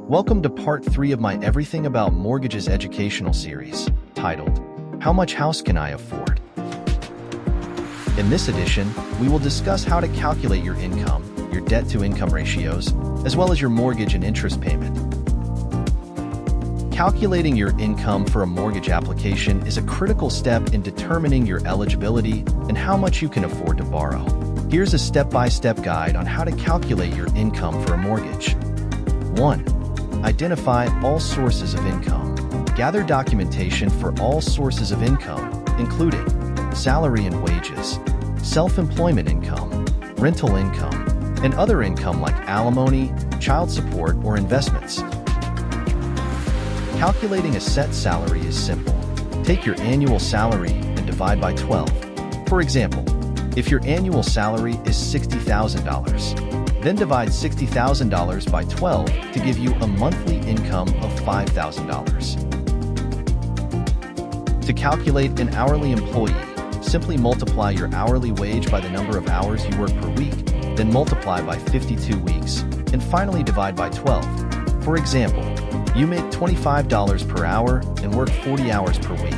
Welcome to part 3 of my Everything About Mortgages educational series, titled, How Much House Can I Afford? In this edition, we will discuss how to calculate your income, your debt-to-income ratios, as well as your mortgage and interest payment. Calculating your income for a mortgage application is a critical step in determining your eligibility and how much you can afford to borrow. Here's a step-by-step guide on how to calculate your income for a mortgage. 1. Identify all sources of income. Gather documentation for all sources of income, including salary and wages, self-employment income, rental income, and other income like alimony, child support, or investments. Calculating a set salary is simple. Take your annual salary and divide by 12. For example, if your annual salary is $60,000, then divide $60,000 by 12 to give you a monthly income of $5,000. To calculate an hourly employee, simply multiply your hourly wage by the number of hours you work per week, then multiply by 52 weeks, and finally divide by 12. For example, you make $25 per hour and work 40 hours per week.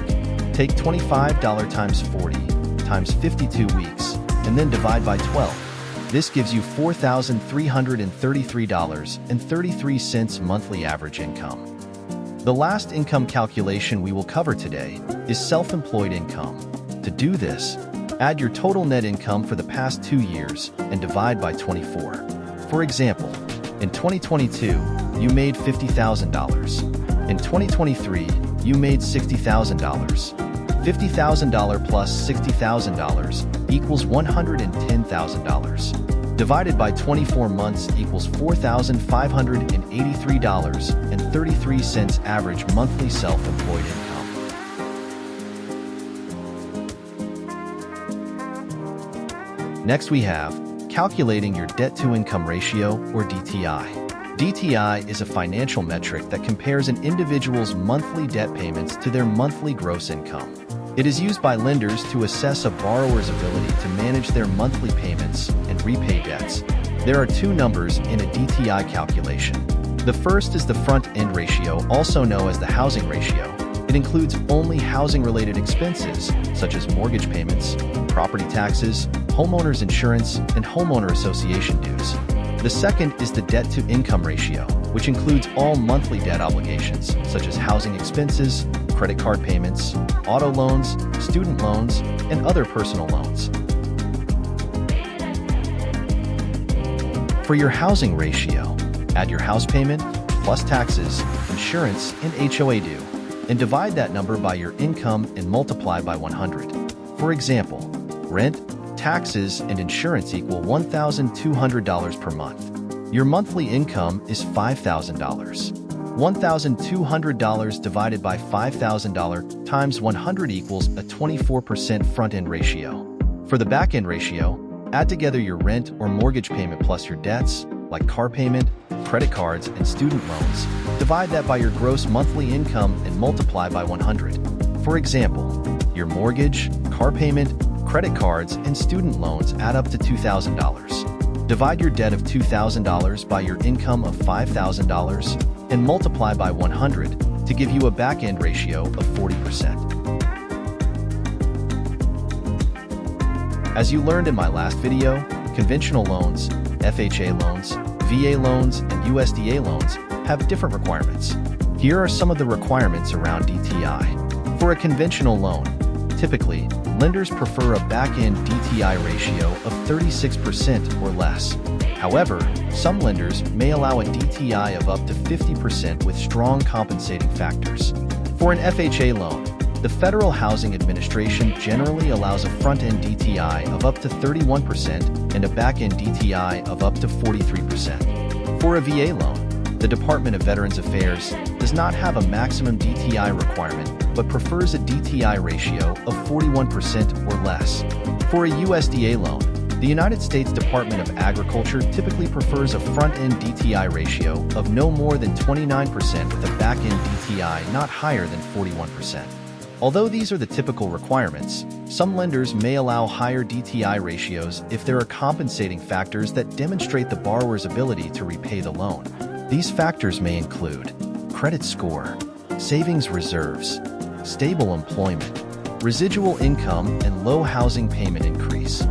Take $25 times 40 times 52 weeks, and then divide by 12. This gives you $4,333.33 monthly average income. The last income calculation we will cover today is self-employed income. To do this, add your total net income for the past 2 years and divide by 24. For example, in 2022, you made $50,000. In 2023, you made $60,000. $50,000 plus $60,000 equals $110,000. Divided by 24 months equals $4,583.33 average monthly self-employed income. Next we have calculating your debt-to-income ratio, or DTI. DTI is a financial metric that compares an individual's monthly debt payments to their monthly gross income. It is used by lenders to assess a borrower's ability to manage their monthly payments and repay debts. There are two numbers in a DTI calculation. The first is the front-end ratio, also known as the housing ratio. It includes only housing-related expenses, such as mortgage payments, property taxes, homeowners insurance, and homeowner association dues. The second is the debt-to-income ratio, which includes all monthly debt obligations, such as housing expenses, credit card payments, auto loans, student loans, and other personal loans. For your housing ratio, add your house payment, plus taxes, insurance, and HOA due, and divide that number by your income and multiply by 100. For example, rent, taxes, and insurance equal $1,200 per month. Your monthly income is $5,000. $1,200 divided by $5,000 times 100 equals a 24% front-end ratio. For the back-end ratio, add together your rent or mortgage payment plus your debts, like car payment, credit cards, and student loans. Divide that by your gross monthly income and multiply by 100. For example, your mortgage, car payment, credit cards, and student loans add up to $2,000. Divide your debt of $2,000 by your income of $5,000 and multiply by 100 to give you a back-end ratio of 40%. As you learned in my last video, conventional loans, FHA loans, VA loans, and USDA loans have different requirements. Here are some of the requirements around DTI. For a conventional loan, typically, lenders prefer a back-end DTI ratio of 36% or less. However, some lenders may allow a DTI of up to 50% with strong compensating factors. For an FHA loan, the Federal Housing Administration generally allows a front-end DTI of up to 31% and a back-end DTI of up to 43%. For a VA loan, the Department of Veterans Affairs does not have a maximum DTI requirement but prefers a DTI ratio of 41% or less. For a USDA loan, the United States Department of Agriculture typically prefers a front-end DTI ratio of no more than 29% with a back-end DTI not higher than 41%. Although these are the typical requirements, some lenders may allow higher DTI ratios if there are compensating factors that demonstrate the borrower's ability to repay the loan. These factors may include credit score, savings reserves, stable employment, residual income, and low housing payment increase.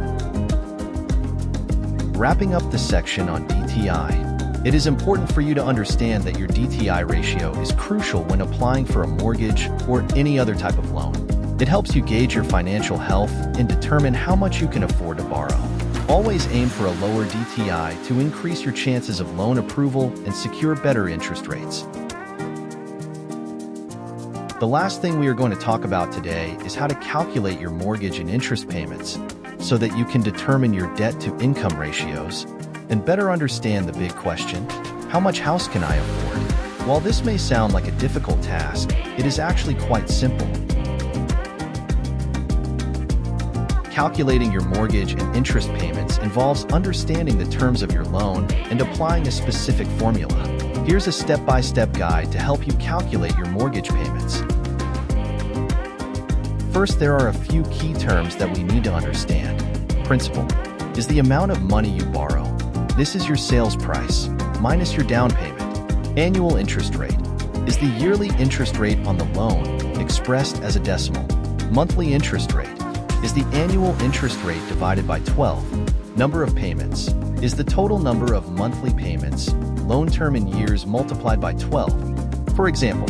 Wrapping up the section on DTI, it is important for you to understand that your DTI ratio is crucial when applying for a mortgage or any other type of loan. It helps you gauge your financial health and determine how much you can afford to borrow. Always aim for a lower DTI to increase your chances of loan approval and secure better interest rates. The last thing we are going to talk about today is how to calculate your mortgage and interest payments so that you can determine your debt-to-income ratios and better understand the big question, how much house can I afford? While this may sound like a difficult task, it is actually quite simple. Calculating your mortgage and interest payments involves understanding the terms of your loan and applying a specific formula. Here's a step-by-step guide to help you calculate your mortgage payments. First, there are a few key terms that we need to understand. Principal is the amount of money you borrow. This is your sales price, minus your down payment. Annual interest rate is the yearly interest rate on the loan, expressed as a decimal. Monthly interest rate is the annual interest rate divided by 12. Number of payments is the total number of monthly payments, loan term in years multiplied by 12. For example,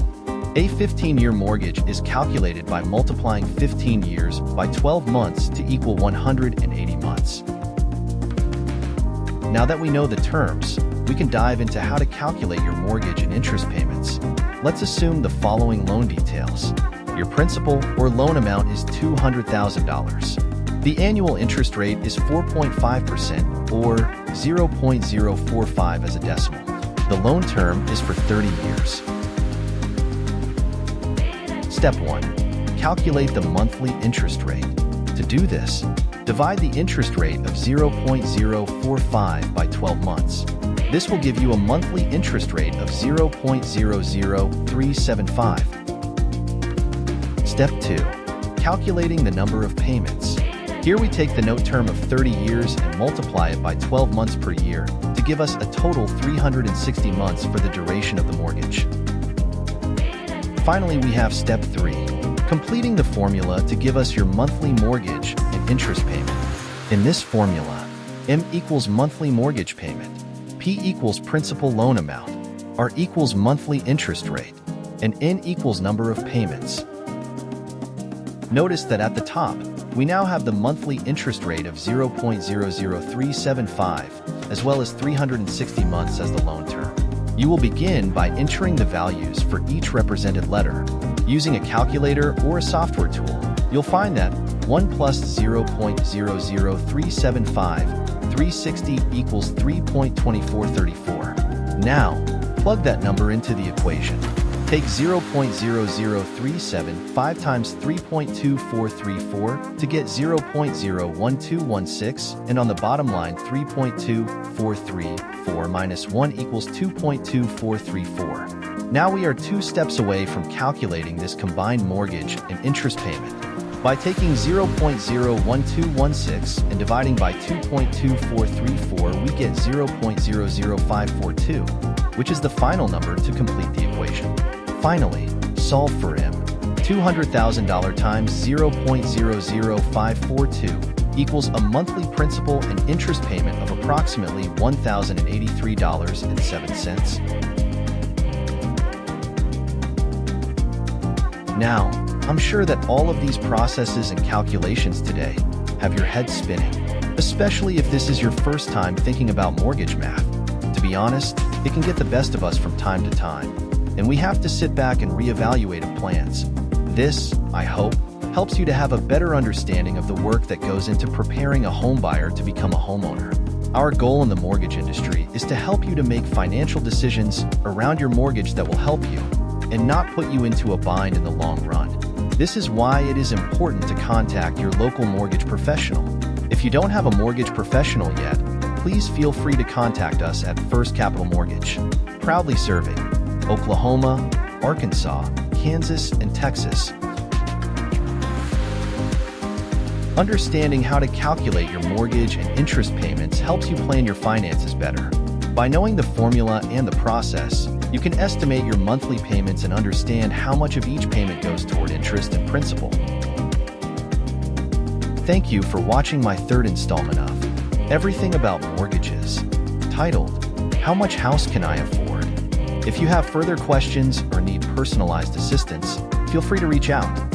a 15-year mortgage is calculated by multiplying 15 years by 12 months to equal 180 months. Now that we know the terms, we can dive into how to calculate your mortgage and interest payments. Let's assume the following loan details. Your principal or loan amount is $200,000. The annual interest rate is 4.5% or 0.045 as a decimal. The loan term is for 30 years. Step 1. Calculate the monthly interest rate. To do this, divide the interest rate of 0.045 by 12 months. This will give you a monthly interest rate of 0.00375. Step 2. Calculating the number of payments. Here we take the note term of 30 years and multiply it by 12 months per year to give us a total 360 months for the duration of the mortgage. Finally, we have Step 3. Completing the formula to give us your monthly mortgage and interest payment. In this formula, M equals monthly mortgage payment, P equals principal loan amount, R equals monthly interest rate, and N equals number of payments. Notice that at the top, we now have the monthly interest rate of 0.00375, as well as 360 months as the loan term. You will begin by entering the values for each represented letter. Using a calculator or a software tool, you'll find that 1 plus 0.00375, 360 equals 3.2434. Now, plug that number into the equation. Take 0.00375 times 3.2434 to get 0.01216, and on the bottom line, 3.2434 minus 1 equals 2.2434. Now we are 2 steps away from calculating this combined mortgage and interest payment. By taking 0.01216 and dividing by 2.2434, we get 0.00542, which is the final number to complete the equation. Finally, solve for M. $200,000 times 0.00542 equals a monthly principal and interest payment of approximately $1,083.07. Now, I'm sure that all of these processes and calculations today have your head spinning, especially if this is your first time thinking about mortgage math. To be honest, it can get the best of us from time to time, and we have to sit back and reevaluate our plans. This, I hope, helps you to have a better understanding of the work that goes into preparing a home buyer to become a homeowner. Our goal in the mortgage industry is to help you to make financial decisions around your mortgage that will help you and not put you into a bind in the long run. This is why it is important to contact your local mortgage professional. If you don't have a mortgage professional yet, please feel free to contact us at First Capital Mortgage, proudly serving Oklahoma, Arkansas, Kansas, and Texas. Understanding how to calculate your mortgage and interest payments helps you plan your finances better. By knowing the formula and the process, you can estimate your monthly payments and understand how much of each payment goes toward interest and principal. Thank you for watching my third installment of Everything About Mortgages, titled, How Much House Can I Afford? If you have further questions or need personalized assistance, feel free to reach out.